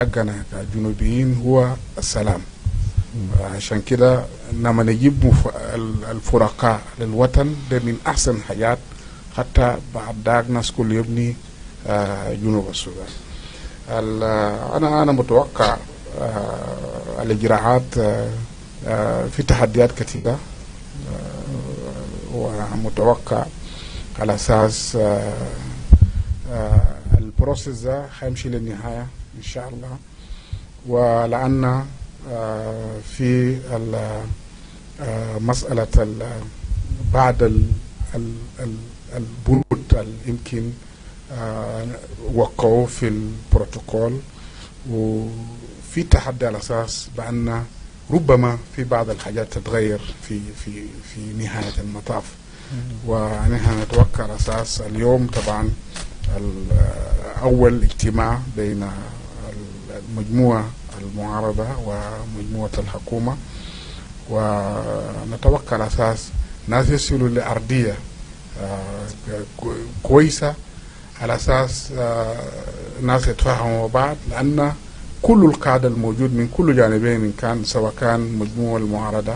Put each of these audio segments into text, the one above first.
حقنا كجنوبيين هو السلام. عشان كده لما نجيب الفرقاء للوطن ده من أحسن حاجات، حتى بعد ذاك ناس كل يبني جنوب السودان. أنا متوقع الإجراءات في تحديات كثيرة، ومتوقع على أساس البروسيس ده هيمشي للنهاية إن شاء الله. ولأن في مسألة بعد البنود اللي يمكن وقعوا في البروتوكول، وفي تحدي على أساس بأن ربما في بعض الحاجات تتغير في نهاية المطاف. ونحن نتوقع على أساس اليوم طبعا أول اجتماع بين المجموعة المعارضة ومجموعة الحكومة، ونتوقع على أساس ناس يصلوا لأرضية كويسة، على أساس ناس يتفاهموا بعض، لأن كل القاعدة الموجود من كل جانبين، إن كان سواء كان مجموعة المعارضة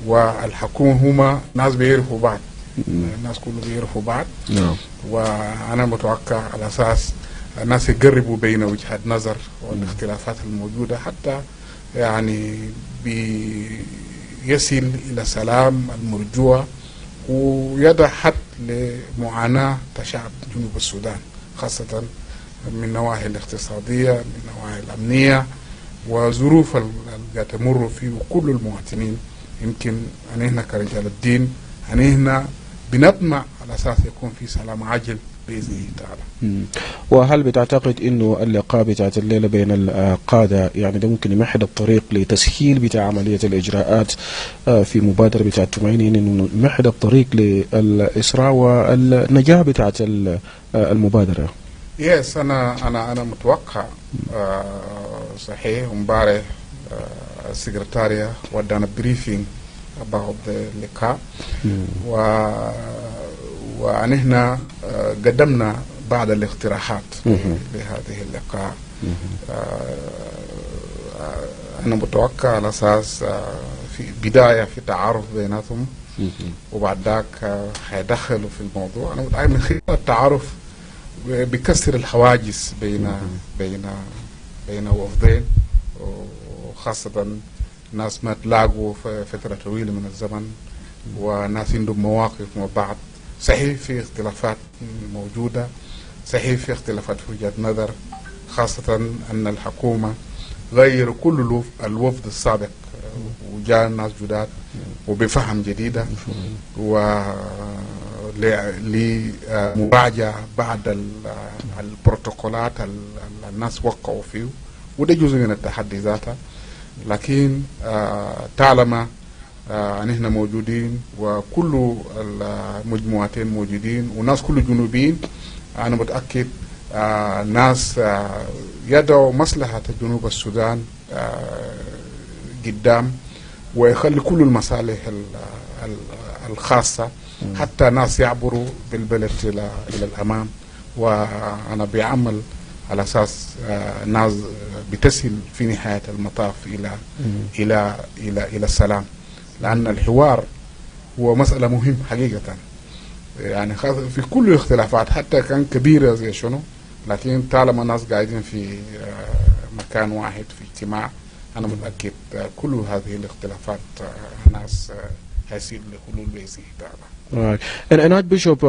والحكومة هما ناس بيعرفوا بعض، الناس كله بيعرفوا بعض. وأنا متوقع على أساس الناس يقربوا بين وجهات نظر والاختلافات الموجودة، حتى يعني بيصل إلى سلام المرجوة ويضع حد لمعاناة شعب جنوب السودان، خاصة من النواحي الاقتصادية، من النواحي الأمنية، وظروف اللي تمر فيه كل المواطنين. يمكن أننا كرجال الدين أننا بنطمع على أساس يكون في سلام عاجل بإذنه تعالى. وهل بتعتقد إنه اللقاء بتاعت الليلة بين القادة يعني ده ممكن يمهد الطريق لتسهيل بتاع عملية الإجراءات في مبادرة بتاعت توميني، إنه يمهد الطريق للإسراع والنجاح بتاعت المبادرة؟ يس، أنا متوقع صحيح. امبارح السكرتارية ودانا بريفينج about اللقاء، ونحن قدمنا بعض الاقتراحات لهذه اللقاء. أنا متوقع على أساس في بداية في تعارف بيناتهم، وبعد ذاك هيدخلوا في الموضوع. أنا متأكد من خلال التعارف بكسر الحواجز بين وفدين، وخاصة ناس ما تلاقوا في فترة طويلة من الزمن، وناس عندهم مواقف مع بعض. صحيح في اختلافات موجودة، صحيح في اختلافات في وجهة نظر، خاصة أن الحكومة غير كل الوفد السابق وجاء ناس جداد وبفهم جديدة، ولمراجعة بعد البروتوكولات الناس وقعوا فيه، وده جزء من التحدي ذاته. لكن طالما نحن موجودين وكل المجموعتين موجودين وناس كل جنوبيين، أنا متأكد ناس يدعوا مصلحة جنوب السودان قدام، ويخلي كل المصالح الخاصة حتى ناس يعبروا بالبلد إلى الأمام. وأنا بعمل على أساس ناس بتصل في نهاية المطاف إلى السلام، لأن الحوار هو مسألة مهم حقيقة. يعني في كل الاختلافات حتى كان كبيرة زي شنو، لكن طالما الناس قاعدين في مكان واحد في اجتماع، أنا متأكد كل هذه الاختلافات ناس هيصل لحلول بإذن الله. Right. And Archbishop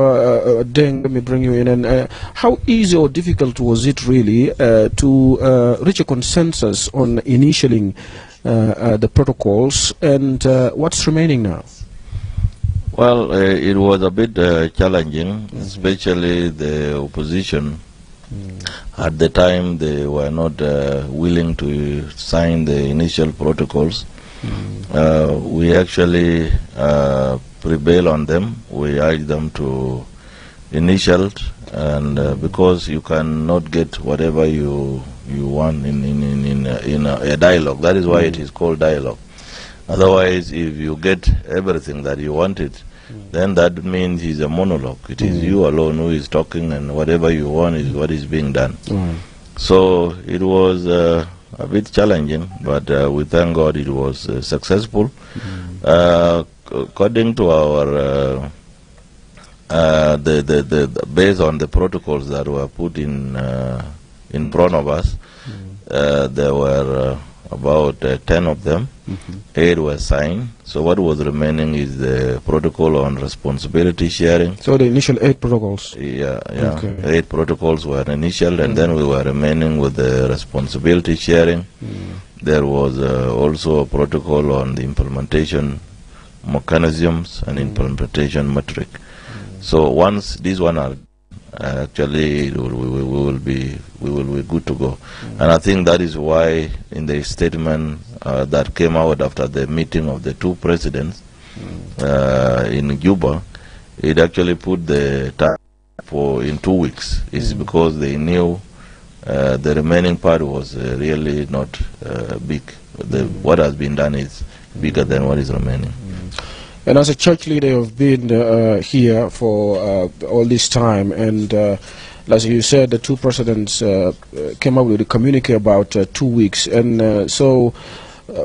Deng, let me bring you in. And how easy or difficult was it really to reach a consensus on initialing the protocols, and what's remaining now? Well, it was a bit challenging, especially the opposition. At the time, they were not willing to sign the initial protocols. We actually prevail on them. We urge them to initial, and because you cannot get whatever you want in a dialogue. That is why it is called dialogue. Otherwise, if you get everything that you wanted, then that means it's a monologue. It is you alone who is talking, and whatever you want is what is being done. So it was a bit challenging, but we thank God it was successful. According to our based on the protocols that were put in front of us, there were about 10 of them. 8 were signed. So what was remaining is the protocol on responsibility sharing. So the initial 8 protocols? Yeah. Okay. 8 protocols were initial, and then we were remaining with the responsibility sharing. There was also a protocol on the implementation mechanisms and implementation metric. So once these one are actually we will be good to go. And I think that is why in the statement that came out after the meeting of the 2 presidents in Juba, it actually put the time in 2 weeks. It's because they knew the remaining part was really not big. What has been done is bigger than what is remaining. And as a church leader, you've been here for all this time, and as you said, the 2 presidents came up with a communique about 2 weeks. And so,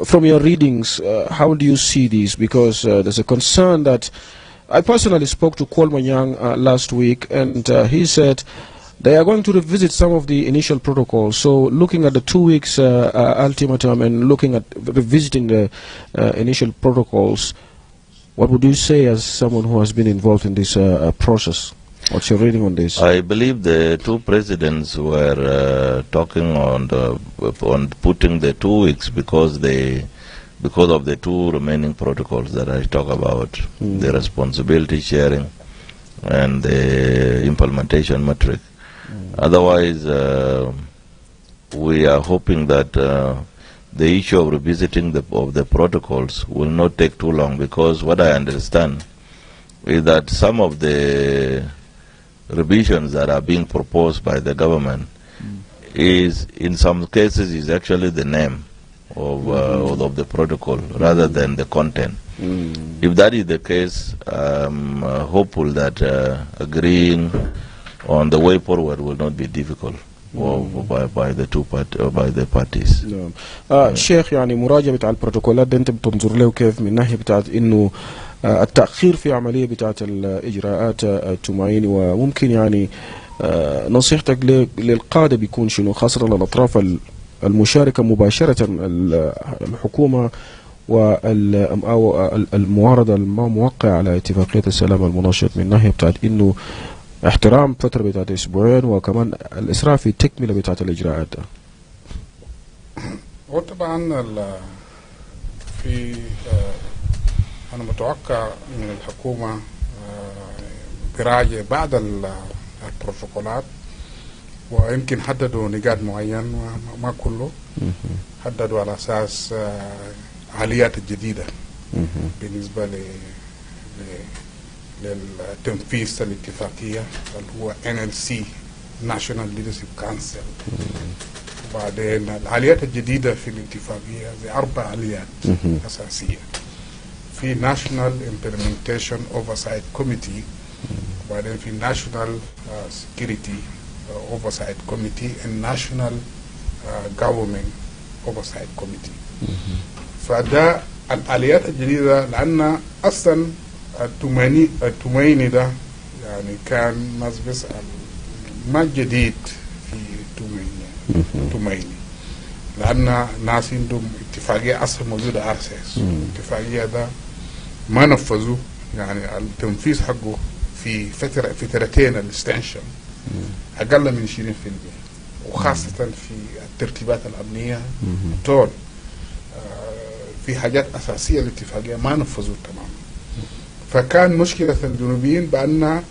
from your readings, how do you see these? Because there's a concern that I personally spoke to Kwal Manyang last week, and he said they are going to revisit some of the initial protocols. So looking at the 2 weeks ultimatum and looking at revisiting the initial protocols, what would you say as someone who has been involved in this process? What's your reading on this? I believe the 2 presidents were talking on putting the 2 weeks because of the 2 remaining protocols that I talk about, the responsibility sharing and the implementation metric. Otherwise, we are hoping that the issue of revisiting the protocols will not take too long, because what I understand is that some of the revisions that are being proposed by the government is, in some cases, is actually the name of the protocol rather than the content. If that is the case, I'm hopeful that agreeing on the way forward will not be difficult by the parties. شيخ، يعني مراجعة بتاع البروتوكولات ده انت بتنظر له كيف من ناحية بتاعت انه التأخير في عملية بتاعت الإجراءات التومايني، وممكن يعني نصيحتك للقادة بيكون شنو، خاصة الأطراف المشاركة مباشرة، الحكومة والمعارضة الموقعة على اتفاقية السلام المناشط، من ناحية بتاعت انه احترام فترة بتاعت اسبوعين وكمان الاسراع في التكملة بتاعت الاجراءات ده؟ وطبعا في انا متوقع من الحكومة براجع بعض البروتوكولات، ويمكن حددوا نقاط معين وما كله، حددوا على اساس آليات الجديدة بالنسبة للتنفيذ الاتفاقية اللي هو NLC National Leadership Council. وبعدين الآليات الجديدة في الاتفاقية زي 4 آليات أساسية. في National Implementation Oversight Committee، وبعدين في National Security Oversight Committee and National Government Oversight Committee. فده الآليات الجديدة، لأن أصلا التوميني ده يعني كان ناس بيسأل ما جديد في توميني، لأن ناس عندهم اتفاقية أصلا موجودة أرسيس، الاتفاقية ده ما نفذوا، يعني التنفيذ حقه في فترتين الاستنشن أقل من 20%، وخاصة في الترتيبات الأمنية طول في حاجات أساسية الاتفاقية ما نفذوا تماما. فكان مشكلة الجنوبيين بأن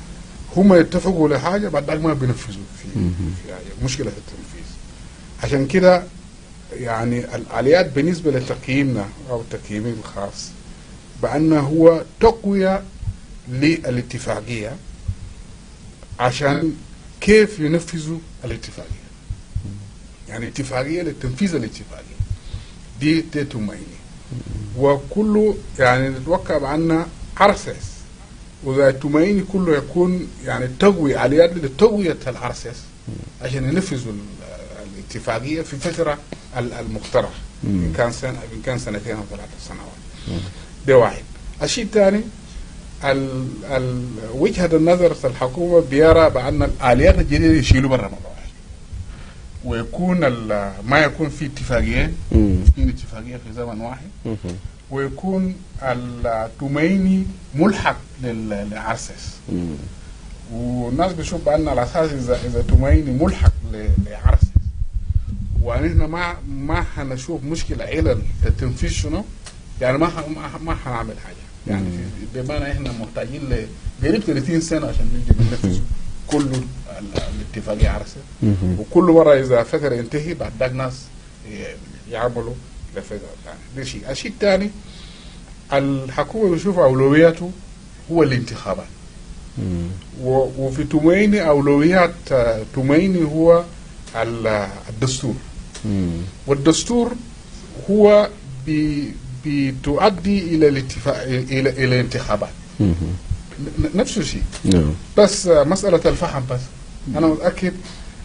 هم يتفقوا لحاجة بعد ذلك ما بينفذوا في حاجة، مشكلة التنفيذ. عشان كده يعني الآليات بالنسبة لتقييمنا أو تقييمي الخاص بأن هو تقوية للاتفاقية عشان كيف ينفذوا الاتفاقية، يعني اتفاقية لتنفيذ الاتفاقية دي توميني، وكله يعني نتوقع بأن عرسس، وإذا التوميني كله يكون يعني تقوية، آليات لتقوية العرسس عشان ينفذوا الاتفاقية في فترة المقترحة إن كان سنتين أو 3 سنوات. ده واحد. الشيء الثاني وجهة النظر الحكومة بيرى بأن الآليات الجديدة يشيلوا برا مرة واحدة، ويكون ما يكون في اتفاقيين اثنين اتفاقية في زمن واحد، ويكون التوميني ملحق لعرسس. والناس بيشوف بأن على أساس إذا توميني ملحق لعرسس ونحن ما حنشوف مشكلة علل التنفيذ شنو، يعني ما حنعمل حاجة. يعني بمعنى احنا محتاجين قريب 30 سنة عشان نجي ننفذ كل الاتفاقية عرسة، وكل مرة إذا فترة ينتهي بعد ذاك ناس يعملوا لفترة ثانية. ده شيء. الشيء الثاني الحكومة بيشوف أولوياته هو الانتخابات، وفي توميني أولويات توميني هو الدستور، والدستور هو بتؤدي إلى إلى الانتخابات. نفس الشيء. بس مسألة الفهم بس. أنا متأكد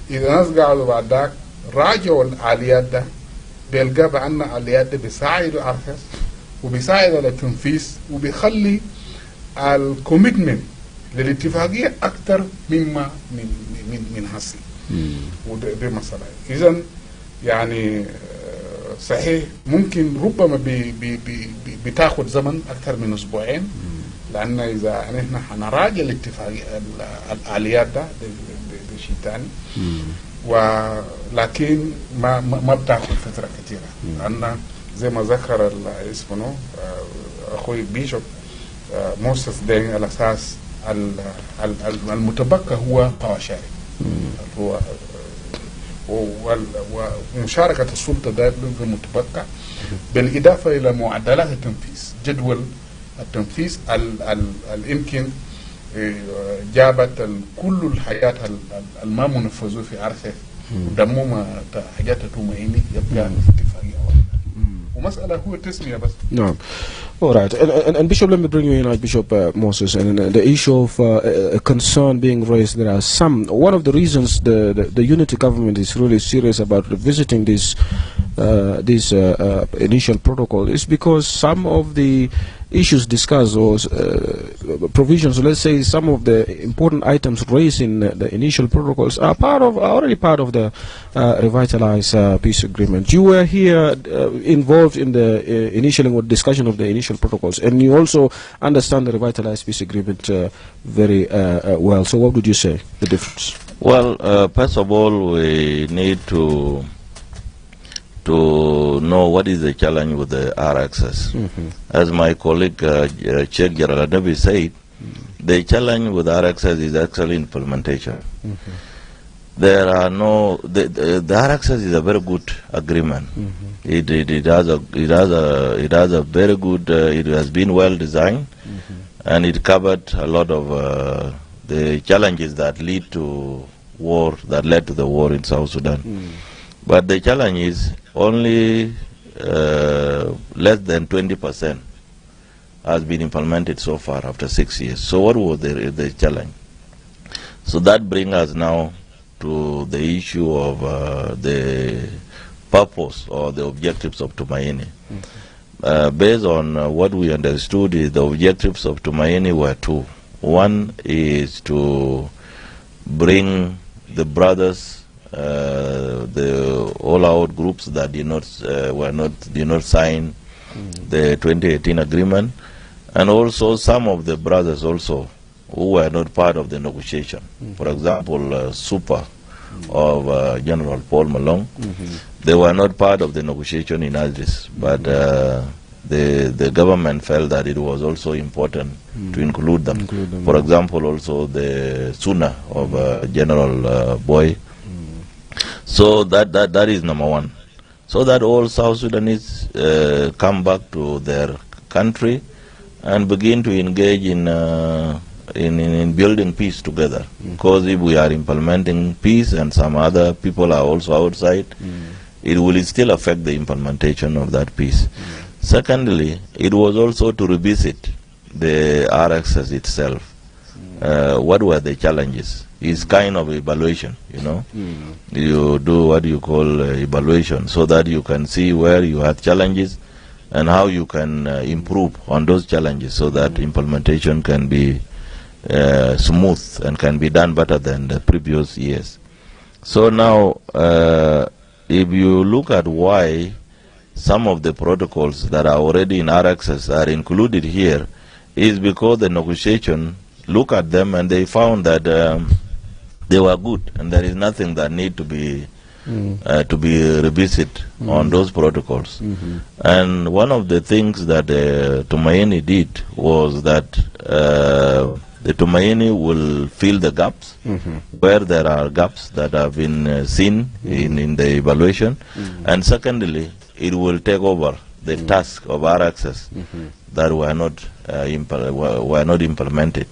إذا ناس قعدوا بعد ذاك راجعوا الآليات ده بيلقى بأن الآليات ده بيساعدوا أرخص وبيساعد على التنفيذ وبيخلي الكوميتمنت للاتفاقية أكثر مما من حصل. وده مسألة. إذن يعني صحيح ممكن ربما بتاخد زمن أكثر من أسبوعين، لأن إذا نحن حنراجع الاتفاقية الآليات ده شيء ثاني، ولكن ما بتاخد فترة كثيرة، لأن زي ما ذكر اسمه أخوي بيشوب موسس دين على أساس المتبقى هو قواشاري، هو ومشاركة السلطة دائما في المتبقى، بالإضافة إلى معدلات التنفيذ، جدول التنفيذ يمكن جابت كل الحاجات الما منفذوا في عرسه ودموا حاجات توميني يبقى اتفاقية واحدة. ومسألة هو التسمية بس. نعم. All right. And Bishop, let me bring you in, Archbishop Moses, and the issue of concern being raised. There are some. One of the reasons the unity government is really serious about revisiting this initial protocol is because some of the issues discussed or provisions, let's say some of the important items raised in the initial protocols are already part of the revitalized peace agreement. You were here involved in the initial discussion of the initial protocols, and you also understand the revitalized peace agreement very well. So what would you say, the difference? Well, first of all, we need to know what is the challenge with the R-access. As my colleague Sheikh Jaralanebi said, the challenge with R-access is actually implementation. There are no, the R-access is a very good agreement. It has a very good, it has been well designed, and it covered a lot of the challenges that lead to war, that led to the war in South Sudan. But the challenge is only less than 20% has been implemented so far after 6 years. So what was the challenge? So that brings us now to the issue of the purpose or the objectives of Tumaini. Based on what we understood, is the objectives of Tumaini were two. One is to bring the brothers, the all-out groups that did not sign the 2018 agreement, and also some of the brothers also who were not part of the negotiation. For example, Super of General Paul Malong, they were not part of the negotiation in Addis, but the government felt that it was also important to include them. For example, also the Suna of General Boy. So that is number one. So that all South Sudanese come back to their country and begin to engage in building peace together. Because if we are implementing peace and some other people are also outside, it will still affect the implementation of that peace. Secondly, it was also to revisit the RXS itself what were the challenges. It's kind of evaluation, you know. You do what you call evaluation so that you can see where you have challenges and how you can improve on those challenges so that implementation can be smooth and can be done better than the previous years. So now, if you look at why some of the protocols that are already in our access are included here, is because the negotiation look at them and they found that they were good and there is nothing that need to be revisited on those protocols. And one of the things that Tumaini did was that the Tumaini will fill the gaps where there are gaps that have been seen in the evaluation, and secondly, it will take over the task of our access that were not implemented,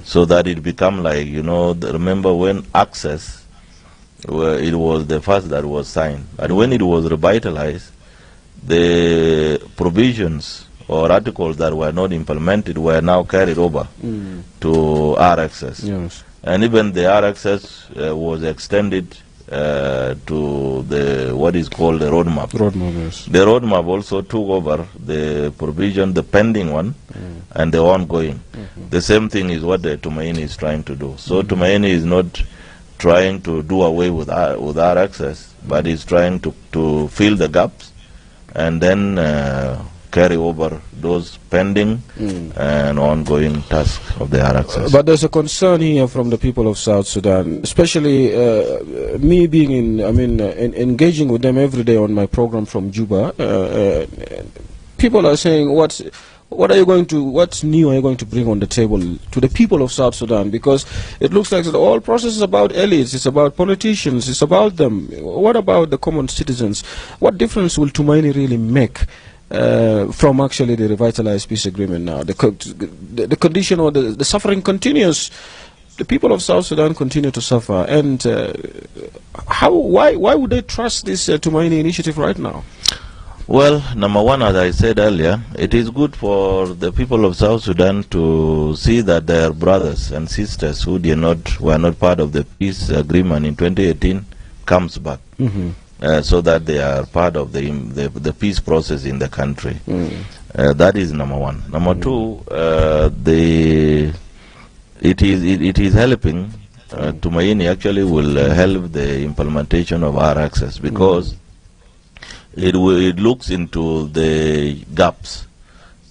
so that it become like, you know, remember when access, it was the first that was signed, but when it was revitalized, the provisions or articles that were not implemented were now carried over to our access. Yes. And even the R access was extended to the what is called the roadmap. Yes. The roadmap also took over the provision, the pending one, and the ongoing. The same thing is what the Tumaini is trying to do. So Tumaini is not trying to do away with our access, but is trying to fill the gaps and then carry over those pending and ongoing tasks of the R access. But there's a concern here from the people of South Sudan, especially me being engaging with them every day on my program from Juba. People are saying, what's new are you going to bring on the table to the people of South Sudan? Because it looks like the whole process is about elites, it's about politicians, it's about them. What about the common citizens? What difference will Tumaini really make from actually the revitalized peace agreement now? The condition or the suffering continues. The people of South Sudan continue to suffer. And why would they trust this Tumaini initiative right now? Well, number one, as I said earlier, it is good for the people of South Sudan to see that their brothers and sisters who were not part of the peace agreement in 2018 comes back. So that they are part of the peace process in the country. That is number one. Number two, it is helping. Tumaini actually will help the implementation of our access, because it looks into the gaps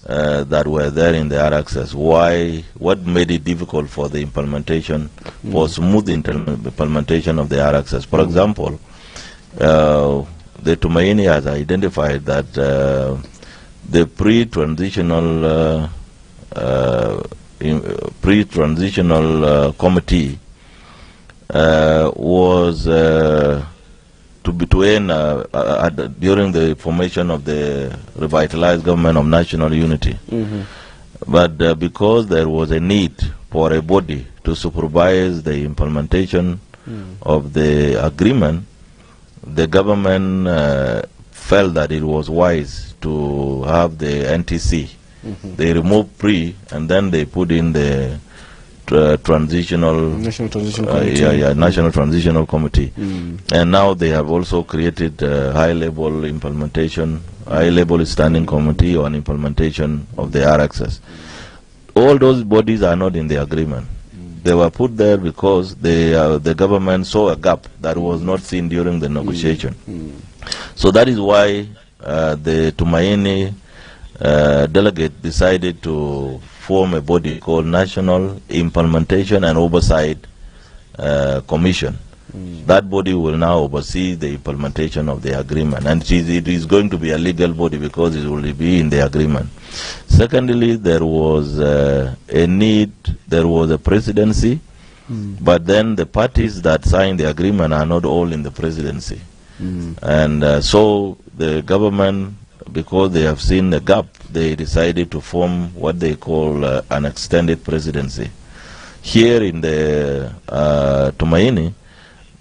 that were there in the R access. What made it difficult for the implementation, for smooth implementation of the R access? For example, the Tumaini has identified that the pre-transitional committee was to end during the formation of the revitalized government of national unity. But because there was a need for a body to supervise the implementation of the agreement, the government felt that it was wise to have the NTC. They removed pre and then they put in the National Transitional Committee. And now they have also created a high-level standing committee on implementation of the R access. All those bodies are not in the agreement. They were put there because the government saw a gap that was not seen during the negotiation. So that is why the Tumaini delegate decided to form a body called National Implementation and Oversight Commission. That body will now oversee the implementation of the agreement, and it is going to be a legal body because it will be in the agreement. Secondly, there was a presidency, but then the parties that signed the agreement are not all in the presidency. And so the government, because they have seen the gap, they decided to form what they call an extended presidency. Here in the Tumaini,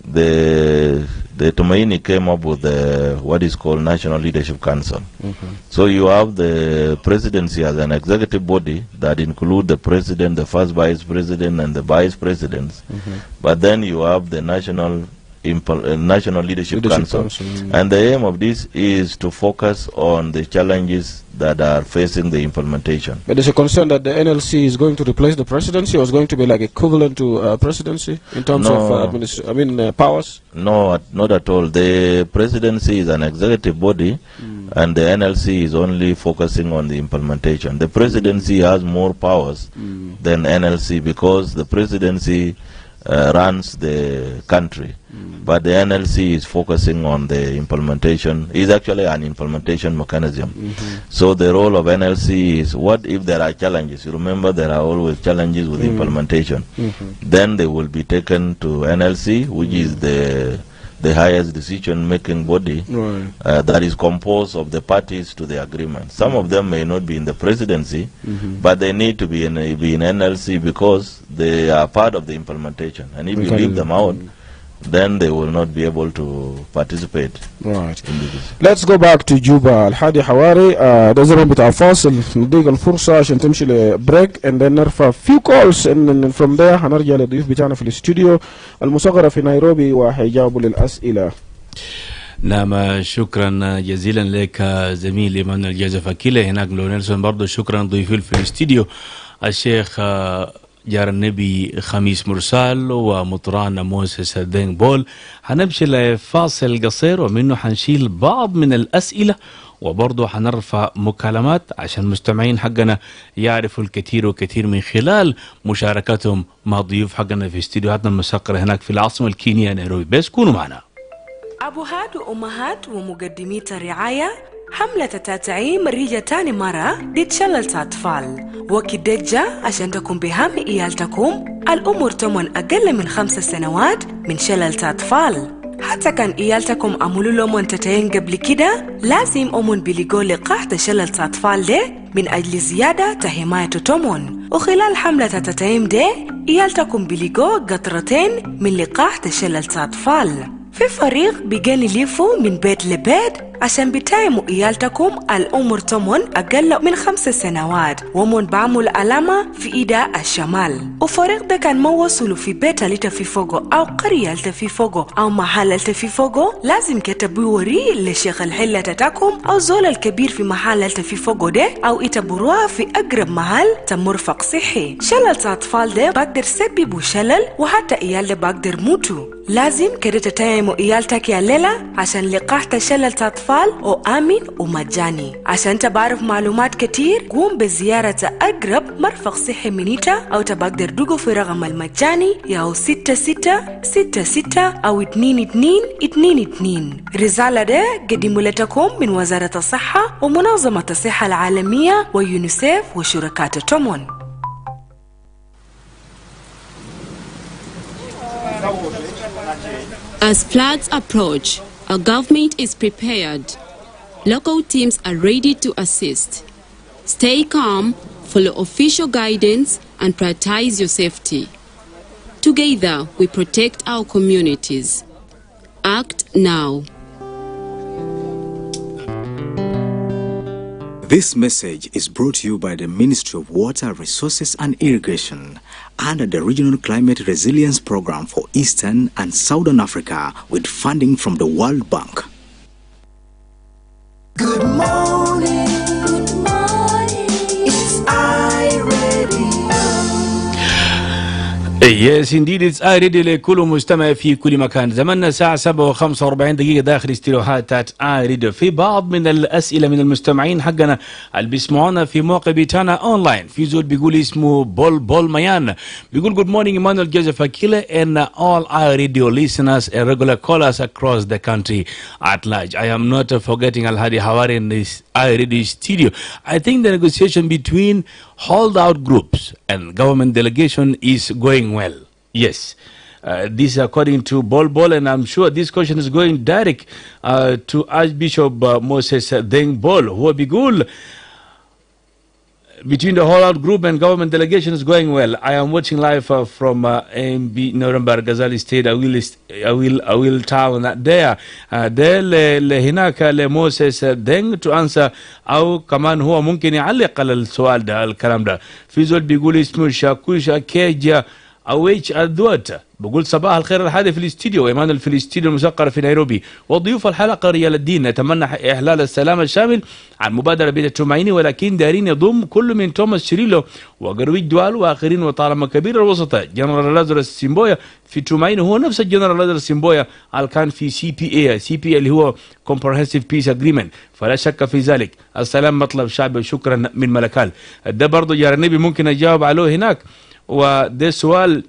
the Tumaini came up with what is called National Leadership Council. So you have the presidency as an executive body that include the president, the first vice president, and the vice presidents. But then you have the National Leadership Council. And the aim of this is to focus on the challenges that are facing the implementation. But there's a concern that the NLC is going to replace the presidency, or is going to be like equivalent to presidency in terms of powers? No, not at all. The presidency is an executive body, and the NLC is only focusing on the implementation. The presidency has more powers than NLC because the presidency runs the country, but the NLC is focusing on the implementation. Is actually an implementation mechanism. So the role of NLC is, what if there are challenges? You remember there are always challenges with implementation. Then they will be taken to NLC, which is the highest decision-making body that is composed of the parties to the agreement. Some of them may not be in the presidency, but they need to be in NLC because they are part of the implementation. And if you leave them out, then they will not be able to participate. Right. Let's go back to Juba. الحادي حواري ده زمن بتاع فاصل نديك الفرصة عشان تمشي لبريك and then نرفع few calls and from there هنرجع للضيوف بتاعنا في الاستوديو المصغرة في نيروبي وهيجاوبوا للأسئلة. نعم، شكرا جزيلا لك زميلي إيمانويل جوزيف أكيلي. هناك لونيلسون برضو شكرا ضيوفي في الاستوديو الشيخ جار النبي خميس مرسال ومطران موسس دين بول. هنمشي لفاصل قصير ومنه حنشيل بعض من الأسئلة وبرضه حنرفع مكالمات عشان المستمعين حقنا يعرفوا الكثير وكثير من خلال مشاركتهم مع ضيوف حقنا في استديوهاتنا المسقرة هناك في العاصمة الكينية نيروبي. بس كونوا معنا. أبوهات وأمهات ومقدمي الرعاية، حملة تتعيم ريجة تاني مرة ضد شلل أطفال وكدجة عشان تكون بهم إيالتكم الأمور تمن أقل من 5 سنوات من شلل أطفال. حتى كان إيالتكم عملوا لهم تتعين قبل كده، لازم أمون بلقوا لقاح شلل أطفال ده من أجل زيادة تحماية تمن. وخلال حملة تتعيم ده إيالتكم بلقوا قطرتين من لقاح شلل أطفال. في فريق بيجان يلفوا من بيت لبيت عشان بتايموا إيالتكم الأمور تمن أقل من 5 سنوات ومن بعمل علامة في إيدا الشمال. وفريق ده كان موصلوا في بيت التفي فوقه أو قرية التفي فوقه أو محل التفي فوقه، لازم كتبوا وري لشيخ الحلة تتاكم أو زول الكبير في محل التفي فوقه ده أو يتبروها في أقرب محل تمرفق صحي. شلل أطفال ده بقدر سببوا شلل وحتى إيال ده بقدر موتوا. لازم كده تتايموا إيالتك يا ليلة عشان لقاح تشلل أطفال وآمن ومجاني. عشان تبعرف معلومات كتير قوم بزيارة أقرب مرفق صحي منيتا أو تبقدر دوقوا في رقم المجاني ياو 6666 أو 2222. رسالة ده قدموا لكم من وزارة الصحة ومنظمة الصحة العالمية ويونيسيف وشركات تومون. As floods approach, our government is prepared. Local teams are ready to assist. Stay calm, follow official guidance, and prioritize your safety. Together, we protect our communities. Act now. This message is brought to you by the Ministry of Water Resources and Irrigation under the Regional Climate Resilience Program for Eastern and Southern Africa with funding from the World Bank. Good morning, it's iRadio. Yes, indeed, it's iRadio لكل مستمع في كل مكان. زمننا الساعة 7:45 دقيقة داخل استديوهات iRadio. في بعض من الأسئلة من المستمعين حقنا اللي بيسمعونا في موقع بتاعنا أونلاين. في زول بيقول اسمه بول ميان. بيقول good morning Emmanuel Joseph Akile and all iRadio listeners and regular callers across the country at large. I am not forgetting Al-Hadi Hawari in this iRadio studio. I think the negotiation between holdout groups and government delegation is going well. Yes. This is according to Bol, and I'm sure this question is going direct to Archbishop Moses Deng Bol. هو بيقول between the whole out group and government delegation is going well. I am watching live from MB Nuremberg Ghazali State. I will town there. هناك لموسيس دينغ to answer أو كمان هو ممكن يعلق على السؤال ده الكلام ده. في زول بيقول اسمه شاكوشا كيجا أويش أدوات بقول صباح الخير الحادي في الاستديو إيمانويل في الاستديو المسقر في نيروبي وضيوف الحلقة رجال الدين نتمنى إحلال السلام الشامل عن مبادرة بيت التومايني ولكن دارين يضم كل من توماس شريلو وقروي دوال وآخرين وطالما كبير الوسطاء جنرال لازارس سيمبويا في تومايني هو نفس الجنرال لازارس سيمبويا اللي كان في CPA اللي هو Comprehensive Peace Agreement فلا شك في ذلك. السلام مطلب شعبي وشكرا من ملكال. ده برضو يا النبي ممكن أجاوب عليه هناك وده سؤال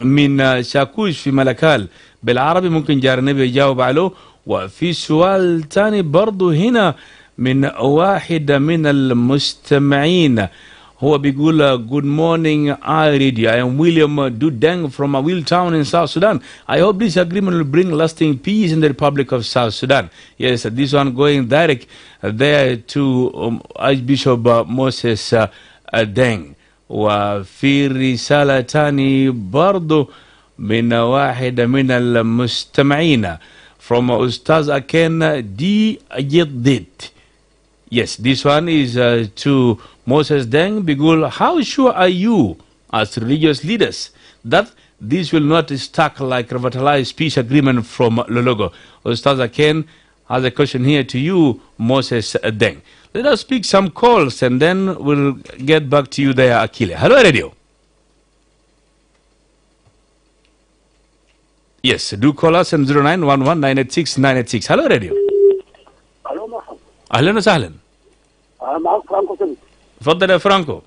من شاكوش في ملكال بالعربي ممكن جار النبي يجاوب عليه. وفي سؤال تاني برضو هنا من واحد من المستمعين هو بيقول good morning I am William Dudeng from Awil town in South Sudan. I hope this agreement will bring lasting peace in the Republic of South Sudan. Yes, this one going direct there to Archbishop Moses Deng. وفي رسالة تاني برضو من واحد من المستمعين from أستاذ Akile D. Ajedit. Yes, this one is to Moses Deng بيقول how sure are you as religious leaders that this will not stuck like revitalized peace agreement from Lologo? Ustaz Akile has a question here to you, Moses Deng. Let us speak some calls and then we'll get back to you there, Akile. Hello, radio. Yes, do call us on 0911-986-986. Hello, radio. الو مرحبا. أهلا وسهلا. معك فرانكو سمي. تفضل يا فرانكو.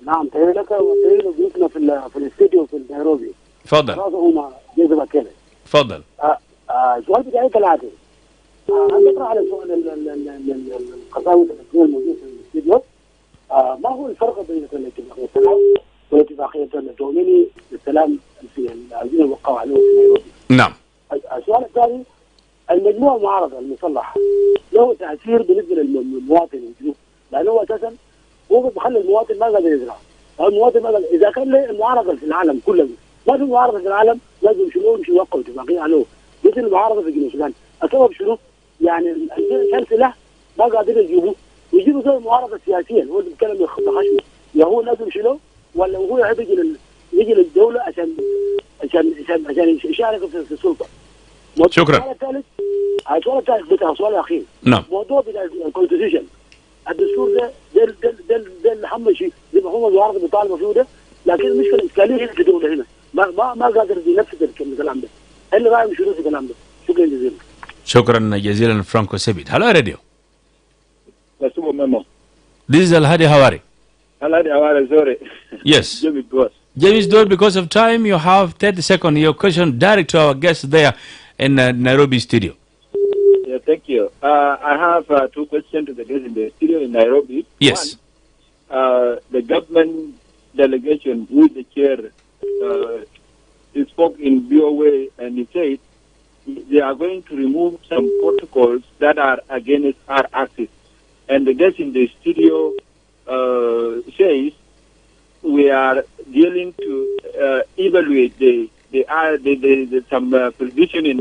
نعم تهيأ لك ضيوفنا في الاستديو في نيروبي. تفضل. هم جذب أكيلة. تفضل. السؤال بتاعي كالآتي. أنا بقرأ على سؤال القساوسة الاثنين الموجودة في الاستديو. ما هو الفرق بين الاتفاقية السلام والاتفاقية التوميني للسلام في الذين وقعوا عليه في نيروبي؟ نعم. السؤال الثاني المجموعة المعارضة المسلحة له تأثير بالنسبة للمواطن الجنوب لأنه هو أساسا هو بخلي المواطن ما قادر يزرع. المواطن ما قادر إذا كان له المعارضة في العالم كله ما في معارضة في العالم لازم شنو يمشي يوقعوا اتفاقية عليه مثل المعارضة في جنوب السودان. السبب شنو؟ يعني كان سلاح ما قادر يجيبوه ويجيبوا زي المعارضة السياسية هو بيتكلم بخشمه يا هو لازم شنو ولا هو يحب يجي للدولة عشان يشارك في السلطة. شكرا. السؤال الثالث بتاع السؤال الأخير. نعم. موضوع بتاع الكونستيوشن الدستور ده الأهم شيء زي ما هو المعارضة بيطالبوا فيه ده لكن المشكلة الإشكالية هنا في الدولة هنا ما قادر ينفذ الكلام ده. اللي رايهم شنو في الكلام ده؟ شكرا جزيلا. شكرا جزيلا فرانكو سيبيد. هلو راديو. This is Al-Hadi Hawari. Al-Hadi Hawari, sorry. Yes. James Dole, because of time, you have 30 seconds. Your question direct to our guest there in Nairobi studio. Yeah, thank you. I have two questions to the guest in the studio in Nairobi. Yes. One, the government delegation with the chair he spoke in VOA and he said they are going to remove some protocols that are against our axis. And the guest in the studio says we are dealing to evaluate some provision in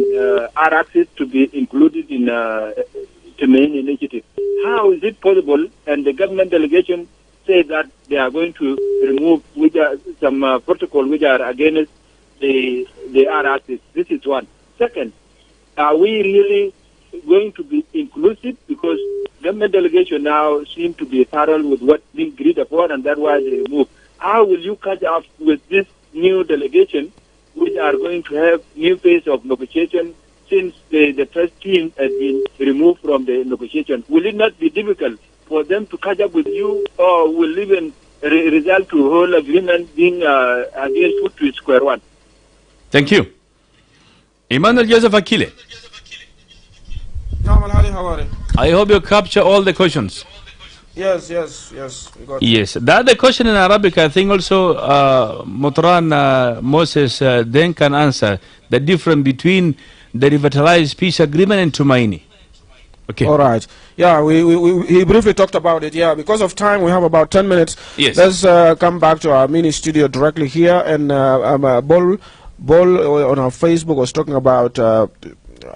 our axis to be included in the main initiative. How is it possible? And the government delegation said that they are going to remove some protocol which are against the our axis. This is one. Second, are we really going to be inclusive? Because government delegation now seem to be parallel with what being agreed upon, and that's why they remove. How will you catch up with this new delegation, which are going to have new phase of negotiation since the first team has been removed from the negotiation? Will it not be difficult for them to catch up with you, or will even result to whole agreement being again put to square one? Thank you. Emmanuel Joseph Akile. I hope you capture all the questions. Yes. We got yes. The other question in Arabic, I think also Mutran Moses then can answer the difference between the revitalized peace agreement and Tumaini. Okay. All right. Yeah, he briefly talked about it. Yeah, because of time, we have about 10 minutes. Yes. Let's come back to our mini studio directly here. And Bol on our Facebook was talking about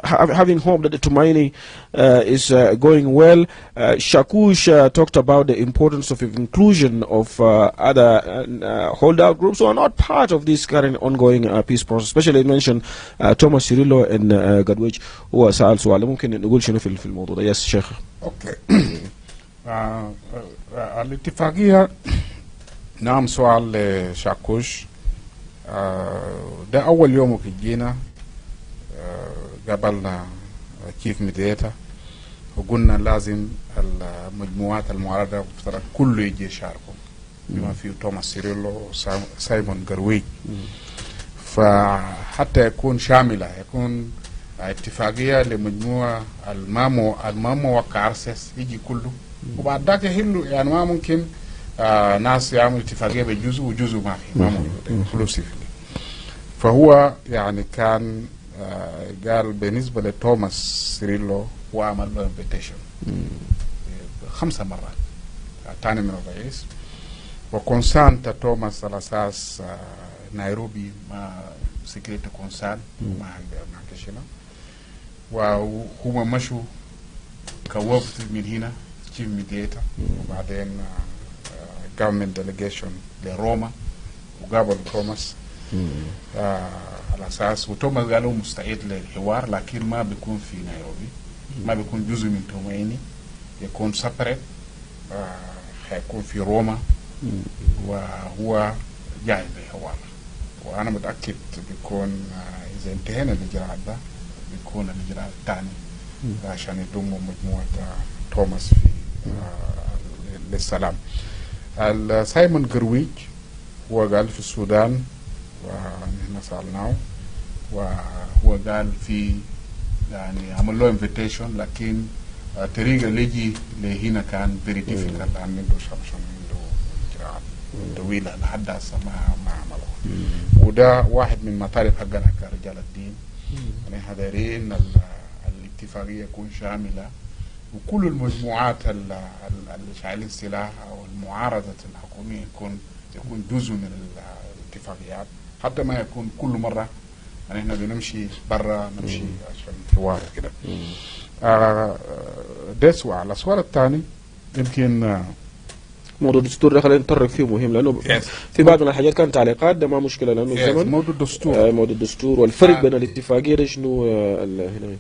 having hope that the Tumaini is going well. Shakush talked about the importance of inclusion of other holdout groups who are not part of this current ongoing peace process. Especially mentioned Thomas Cirillo and Gadwich who سأل سؤال ممكن نقول شنو في الموضوع ده. Yes شيخ. اوكي. الاتفاقية نعم سؤال شاكوش. ده أول يوم في جينا قابلنا كيف ميديتا وقلنا لازم المجموعات المعارضة كله يجي يشاركوا بما فيه توماس سيريلو وسايمون غرويج فحتى يكون شاملة يكون اتفاقية لمجموعة المامو وكارسس يجي كله وبعد ذاك يهلوا يعني ما ممكن ناس يعملوا اتفاقية بجزء وجزء ما في ما موجود فهو يعني كان قال بالنسبة لتوماس سيريلو هو عمل له انفيتيشن 5 مرات تاني من الرئيس وكونسانت توماس على اساس نيروبي ما سكريت كونسان ما كشنا وهم مشوا كوفد من هنا تشيف ميديتا وبعدين government delegation لروما وقابلوا توماس على اساس وتوماس قالوا مستعد للحوار لكن ما بيكون في نيروبي ما بيكون جزء من تومايني يكون سبريت حيكون في روما وهو جاي للحوار وانا متاكد بيكون اذا انتهينا الاجراء ده بيكون الاجراء الثاني عشان يضموا مجموعه توماس في للسلام. سايمون غرويج هو قال في السودان ونحن سألناه وهو قال في يعني عمل له انفيتيشن لكن الطريقة اللي يجي لهنا كان فيري ديفيكالت لأن عنده شمشون عنده إجراءات طويلة لحد هسه ما عمله وده واحد من مطالب حقنا كرجال الدين يعني حذرين الاتفاقية يكون شاملة وكل المجموعات اللي شايلين سلاح أو المعارضة الحكومية يكون جزء من الاتفاقيات حتى ما يكون كل مرة يعني احنا بنمشي برا نمشي عشان حوار كده. ده سؤال. السؤال الثاني يمكن موضوع الدستور ده خلينا نتطرق فيه مهم لانه في بعض من الحاجات كانت تعليقات ده ما مشكله لانه الزمن موضوع الدستور موضوع الدستور والفرق بين الاتفاقيه ده شنو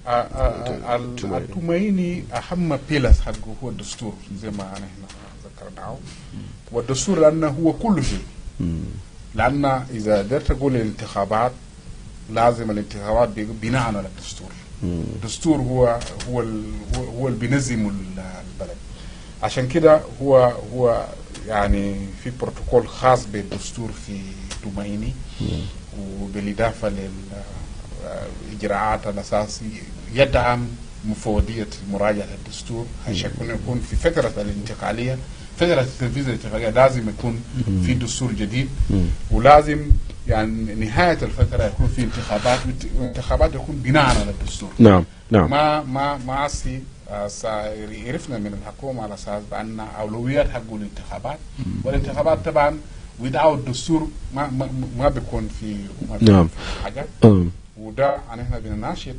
هنا التومايني اهم بيلس حقه هو الدستور زي ما احنا ذكرناه والدستور لانه هو كل شيء لان اذا قدرت اقول الانتخابات لازم الانتخابات بناء على الدستور. الدستور هو اللي بينظم البلد عشان كده هو يعني في بروتوكول خاص بالدستور في تومايني وبالاضافه للاجراءات الاساسيه يدعم مفوضيه مراجعه الدستور عشان يكون في فتره الانتقاليه فتره تنفيذ الاتفاقيه لازم يكون في دستور جديد ولازم يعني نهايه الفتره يكون في انتخابات والانتخابات يكون بناء على الدستور. نعم ما عصي عرفنا من الحكومه على اساس بان اولويات حق الانتخابات والانتخابات طبعا ودعوا الدستور ما بيكون في حاجه وده احنا بنناشد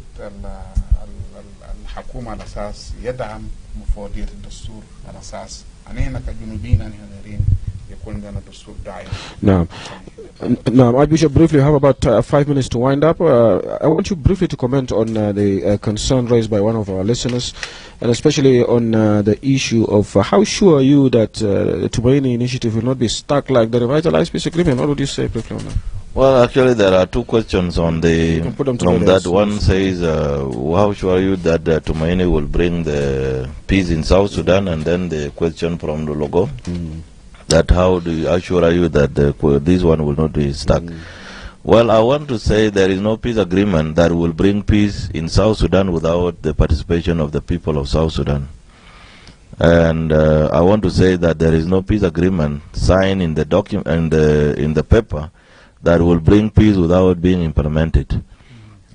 الحكومه على اساس يدعم مفوضيه الدستور على اساس احنا كجنوبيين احنا دايرين يكون لنا دستور داعم. Now, Archbishop, briefly, we have about 5 minutes to wind up. I want you briefly to comment on the concern raised by one of our listeners, and especially on the issue of how sure are you that the Tumaini initiative will not be stuck like the revitalized peace agreement? What would you say briefly on that? Well, actually, there are 2 questions on from that. One says, how sure are you that Tumaini will bring the peace in South Sudan? And then the question from the logo. That how sure are you that this one will not be stuck? Well, I want to say there is no peace agreement that will bring peace in South Sudan without the participation of the people of South Sudan. And I want to say that there is no peace agreement signed in the document in the paper that will bring peace without being implemented.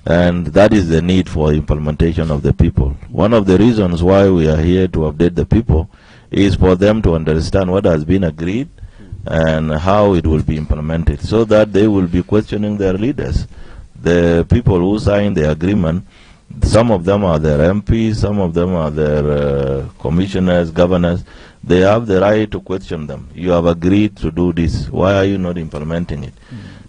And that is the need for implementation of the people. One of the reasons why we are here to update the people is for them to understand what has been agreed and how it will be implemented, so that they will be questioning their leaders. The people who signed the agreement, some of them are their MPs, some of them are their commissioners, governors. They have the right to question them. You have agreed to do this. Why are you not implementing it?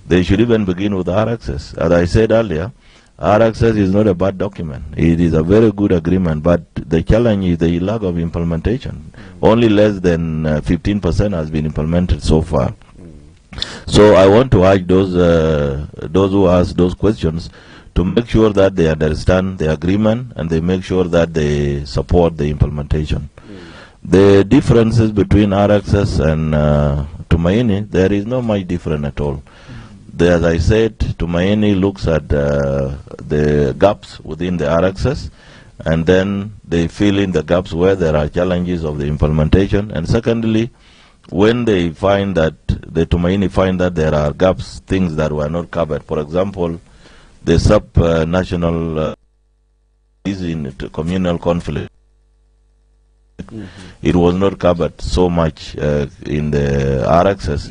They should even begin with our access. As I said earlier, our access is not a bad document. It is a very good agreement, but the challenge is the lack of implementation. Only less than 15% has been implemented so far. So I want to urge those who ask those questions to make sure that they understand the agreement and they make sure that they support the implementation. The differences between our access and Tumaini, there is not much difference at all. As I said, Tumaini looks at the gaps within the RXS, and then they fill in the gaps where there are challenges of the implementation. And secondly, when they find that, the Tumaini find that there are gaps, things that were not covered. For example, the sub-national is in communal conflict. It was not covered so much in the RXS,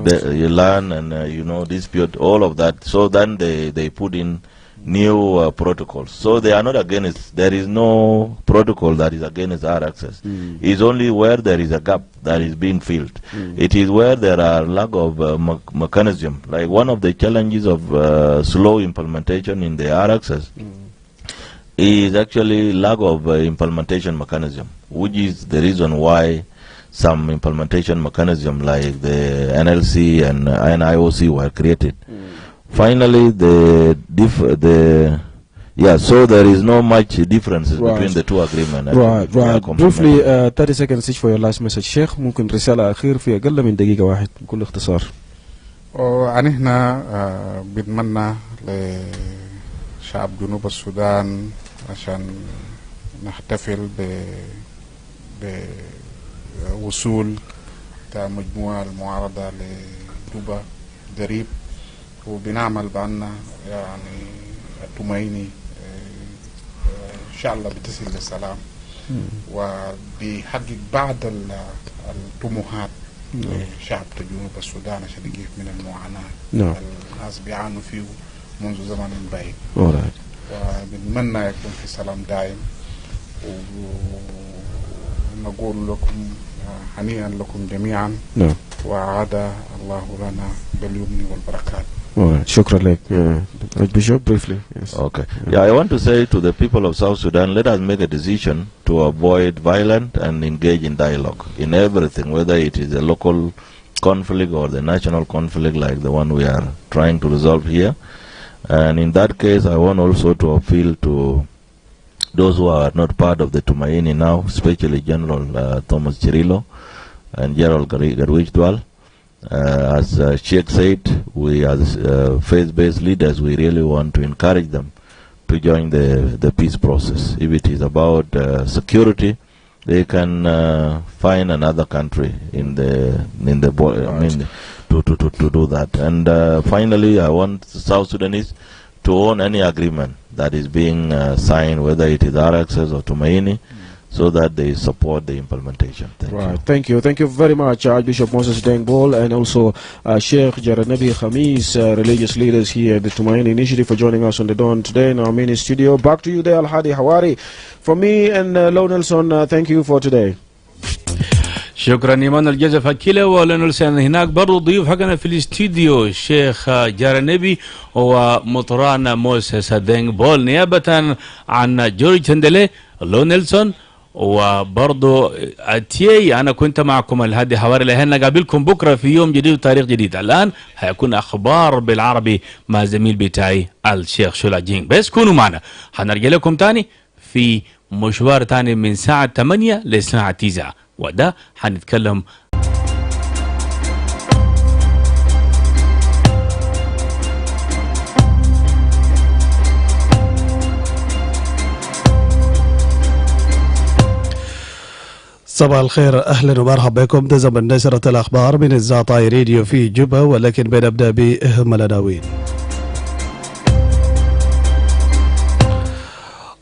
the land and dispute, all of that. So then they put in new protocols. So they are not against. There is no protocol that is against RXS. It's only where there is a gap that is being filled. It is where there are lack of mechanism. Like one of the challenges of slow implementation in the RXS is actually lack of implementation mechanism, which is the reason why some implementation mechanism like the NLC and IOC were created. Finally, so there is no much differences between the two agreements. Right. Briefly, 30 seconds each for your last message. شيخ ممكن رسالة أخير في أقل من دقيقة واحد بكل اختصار. هنا بنتمنى لشعب جنوب السودان عشان نحتفل بوصول تاع مجموعة المعارضة لجوبا قريب، وبنعمل بأن يعني التوميني إن شاء الله بتصل للسلام وبيحقق بعض الطموحات لشعب جنوب السودان عشان يجيب من المعاناة الناس بيعانوا فيه منذ زمن بعيد. وبنتمنى يكون في سلام دائم، ونقول لكم هنيئا لكم جميعا وعاد الله لنا باليمن والبركات. شكرا لك. Bishop, briefly. Yes. Okay. Yeah, I want to say to the people of South Sudan, let us make a decision to avoid violence and engage in dialogue in everything, whether it is a local conflict or the national conflict like the one we are trying to resolve here. And in that case, I want also to appeal to those who are not part of the Tumaini now, especially General Thomas Chirilo and General Garwich Dwal. As Sheikh said, we as faith-based leaders, we really want to encourage them to join the peace process. If it is about security, they can find another country in the to do that. And finally, I want South Sudanese to own any agreement that is being signed, whether it is RXS or Tumaini, so that they support the implementation. Thank you. Thank you very much, Archbishop Moses Dengbol, and also Sheikh Jaranabi Khamis, religious leaders here at the Tumaini Initiative, for joining us on the Dawn today in our mini studio. Back to you there, Al-Hadi Hawari. From me and Lo Nelson, thank you for today. شكرا ايمان الجزف أكيله. ولنلسان هناك برضو ضيوف حقنا في الاستديو الشيخ جارنبي ومطران موسى دينغ بول نيابة عن جورج تندلي لو نيلسون وبرضو أتيي. أنا كنت معكم الهادي حواري لهنا. قابلكم بكرة في يوم جديد وتاريخ جديد. الآن هيكون أخبار بالعربي مع زميل بتاعي الشيخ شولا جينغ. بس كونوا معنا، هنرجع لكم تاني في مشوار تاني من ساعة 8 لساعة 9، وده هنتكلم صباح الخير، اهلا ومرحبا بكم. ده زمن نشرة الاخبار من الزعطاي راديو في جوبا، ولكن بنبدا باهم العناوين.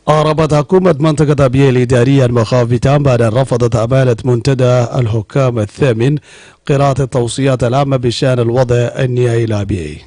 أعربت حكومة منطقة أبيي الإدارية مخاوفتها بعد أن رفضت أمانة منتدى الحكام الثامن قراءة التوصيات العامة بشأن الوضع النهائي لأبيي.